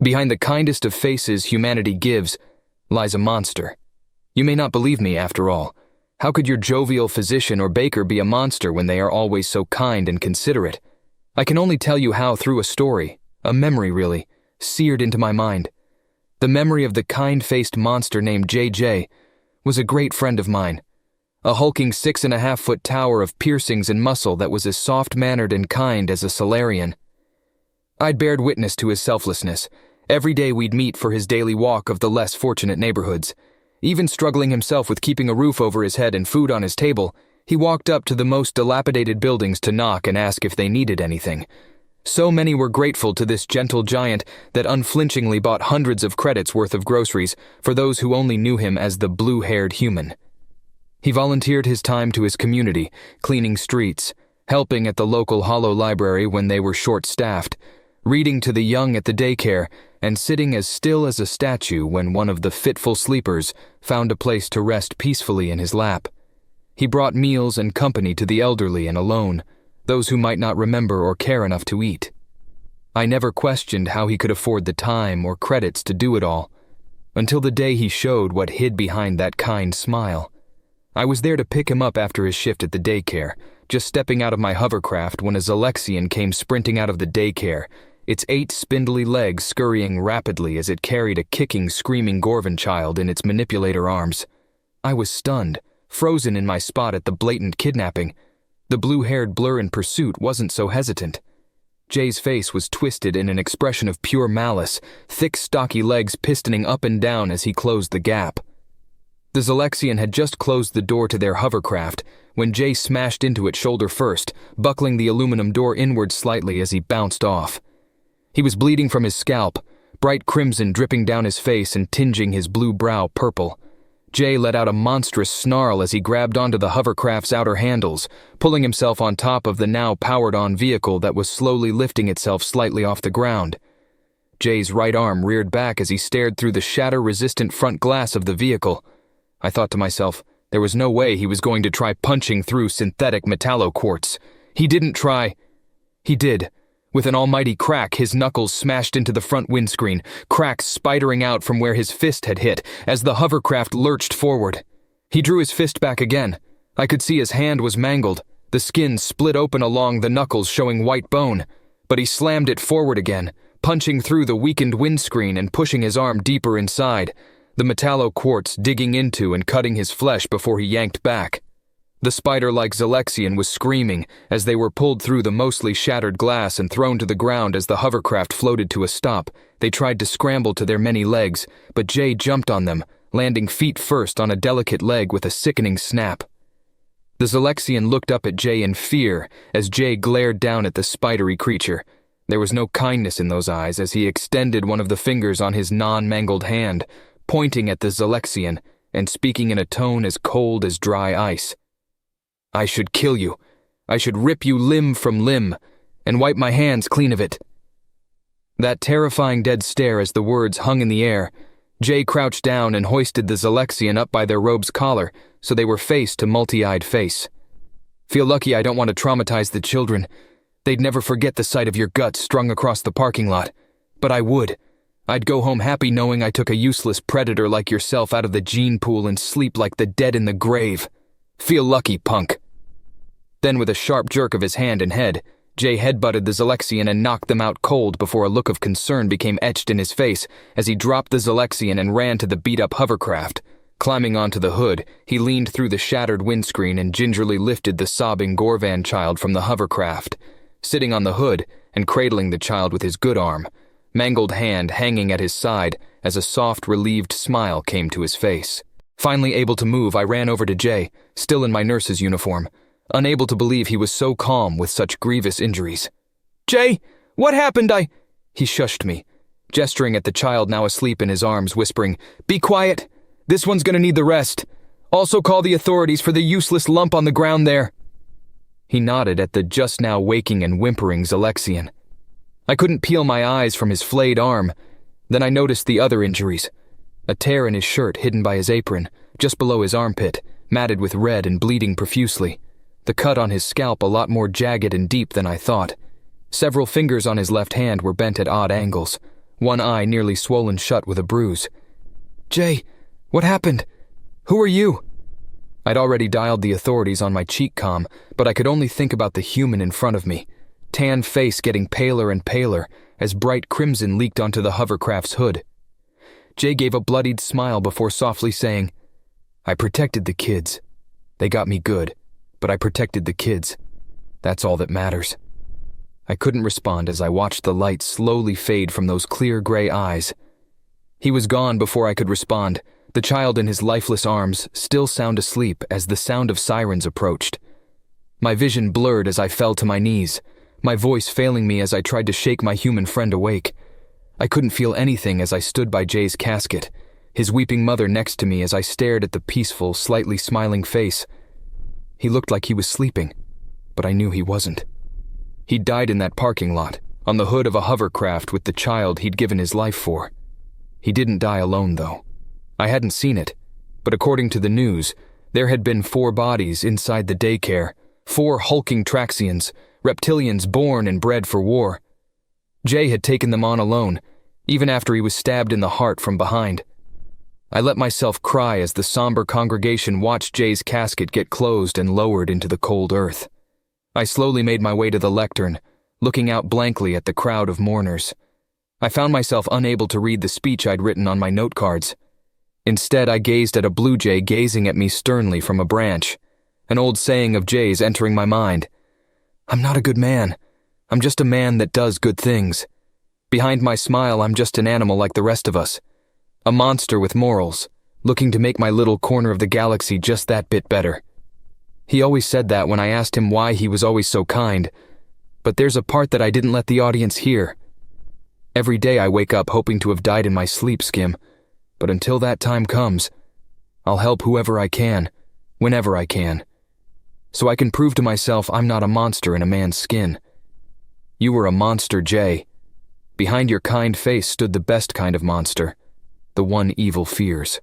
Behind the kindest of faces humanity gives lies a monster. You may not believe me, after all. How could your jovial physician or baker be a monster when they are always so kind and considerate? I can only tell you how through a story, a memory really, seared into my mind. The memory of the kind-faced monster named JJ was a great friend of mine. A hulking 6.5-foot tower of piercings and muscle that was as soft-mannered and kind as a Solarian. I'd bared witness to his selflessness. Every day we'd meet for his daily walk of the less fortunate neighborhoods. Even struggling himself with keeping a roof over his head and food on his table, he walked up to the most dilapidated buildings to knock and ask if they needed anything. So many were grateful to this gentle giant that unflinchingly bought hundreds of credits worth of groceries for those who only knew him as the blue-haired human. He volunteered his time to his community, cleaning streets, helping at the local Hollow library when they were short-staffed, reading to the young at the daycare, and sitting as still as a statue when one of the fitful sleepers found a place to rest peacefully in his lap. He brought meals and company to the elderly and alone, those who might not remember or care enough to eat. I never questioned how he could afford the time or credits to do it all, until the day he showed what hid behind that kind smile. I was there to pick him up after his shift at the daycare, just stepping out of my hovercraft when a Zelexian came sprinting out of the daycare, its 8 spindly legs scurrying rapidly as it carried a kicking, screaming Gorvan child in its manipulator arms. I was stunned, frozen in my spot at the blatant kidnapping. The blue-haired blur in pursuit wasn't so hesitant. Jay's face was twisted in an expression of pure malice, thick, stocky legs pistoning up and down as he closed the gap. The Zelexian had just closed the door to their hovercraft when Jay smashed into it shoulder first, buckling the aluminum door inward slightly as he bounced off. He was bleeding from his scalp, bright crimson dripping down his face and tinging his blue brow purple. Jay let out a monstrous snarl as he grabbed onto the hovercraft's outer handles, pulling himself on top of the now powered-on vehicle that was slowly lifting itself slightly off the ground. Jay's right arm reared back as he stared through the shatter-resistant front glass of the vehicle. I thought to myself, there was no way he was going to try punching through synthetic metalloquartz. He didn't try. He did. With an almighty crack, his knuckles smashed into the front windscreen, cracks spidering out from where his fist had hit as the hovercraft lurched forward. He drew his fist back again. I could see his hand was mangled, the skin split open along the knuckles showing white bone, but he slammed it forward again, punching through the weakened windscreen and pushing his arm deeper inside, the metalloquartz digging into and cutting his flesh before he yanked back. The spider-like Zelexian was screaming as they were pulled through the mostly shattered glass and thrown to the ground as the hovercraft floated to a stop. They tried to scramble to their many legs, but Jay jumped on them, landing feet first on a delicate leg with a sickening snap. The Zelexian looked up at Jay in fear as Jay glared down at the spidery creature. There was no kindness in those eyes as he extended one of the fingers on his non-mangled hand, pointing at the Zelexian and speaking in a tone as cold as dry ice. I should kill you. I should rip you limb from limb and wipe my hands clean of it. That terrifying dead stare as the words hung in the air. Jay crouched down and hoisted the Zelexian up by their robe's collar so they were face to multi-eyed face. Feel lucky I don't want to traumatize the children. They'd never forget the sight of your guts strung across the parking lot. But I would. I'd go home happy knowing I took a useless predator like yourself out of the gene pool and sleep like the dead in the grave. Feel lucky, punk. Then with a sharp jerk of his hand and head, Jay headbutted the Zelexian and knocked them out cold before a look of concern became etched in his face as he dropped the Zelexian and ran to the beat-up hovercraft. Climbing onto the hood, he leaned through the shattered windscreen and gingerly lifted the sobbing Gorvan child from the hovercraft. Sitting on the hood and cradling the child with his good arm, mangled hand hanging at his side as a soft, relieved smile came to his face. Finally able to move, I ran over to Jay, still in my nurse's uniform, unable to believe he was so calm with such grievous injuries. "Jay, what happened? He shushed me, gesturing at the child now asleep in his arms, whispering, "Be quiet. This one's gonna need the rest. Also call the authorities for the useless lump on the ground there." He nodded at the just now waking and whimpering Zelexian. I couldn't peel my eyes from his flayed arm. Then I noticed the other injuries. A tear in his shirt hidden by his apron, just below his armpit, matted with red and bleeding profusely. The cut on his scalp a lot more jagged and deep than I thought. Several fingers on his left hand were bent at odd angles. one eye nearly swollen shut with a bruise. "Jay, what happened? Who are you?" I'd already dialed the authorities on my cheek comm, but I could only think about the human in front of me, tan face getting paler and paler as bright crimson leaked onto the hovercraft's hood. Jay gave a bloodied smile before softly saying, "I protected the kids. They got me good, but I protected the kids. That's all that matters." I couldn't respond as I watched the light slowly fade from those clear gray eyes. He was gone before I could respond, the child in his lifeless arms still sound asleep as the sound of sirens approached. My vision blurred as I fell to my knees, my voice failing me as I tried to shake my human friend awake. I couldn't feel anything as I stood by Jay's casket, his weeping mother next to me as I stared at the peaceful, slightly smiling face. He looked like he was sleeping, but I knew he wasn't. He'd died in that parking lot, on the hood of a hovercraft with the child he'd given his life for. He didn't die alone, though. I hadn't seen it, but according to the news, there had been 4 bodies inside the daycare, 4 hulking Traxians, reptilians born and bred for war. Jay had taken them on alone, even after he was stabbed in the heart from behind. I let myself cry as the somber congregation watched Jay's casket get closed and lowered into the cold earth. I slowly made my way to the lectern, looking out blankly at the crowd of mourners. I found myself unable to read the speech I'd written on my note cards. Instead, I gazed at a blue jay gazing at me sternly from a branch, an old saying of Jay's entering my mind. "I'm not a good man. I'm just a man that does good things. Behind my smile, I'm just an animal like the rest of us. A monster with morals, looking to make my little corner of the galaxy just that bit better." He always said that when I asked him why he was always so kind, but there's a part that I didn't let the audience hear. Every day I wake up hoping to have died in my sleep, Skim, but until that time comes, I'll help whoever I can, whenever I can, so I can prove to myself I'm not a monster in a man's skin. You were a monster, Jay. Behind your kind face stood the best kind of monster, the one evil fears.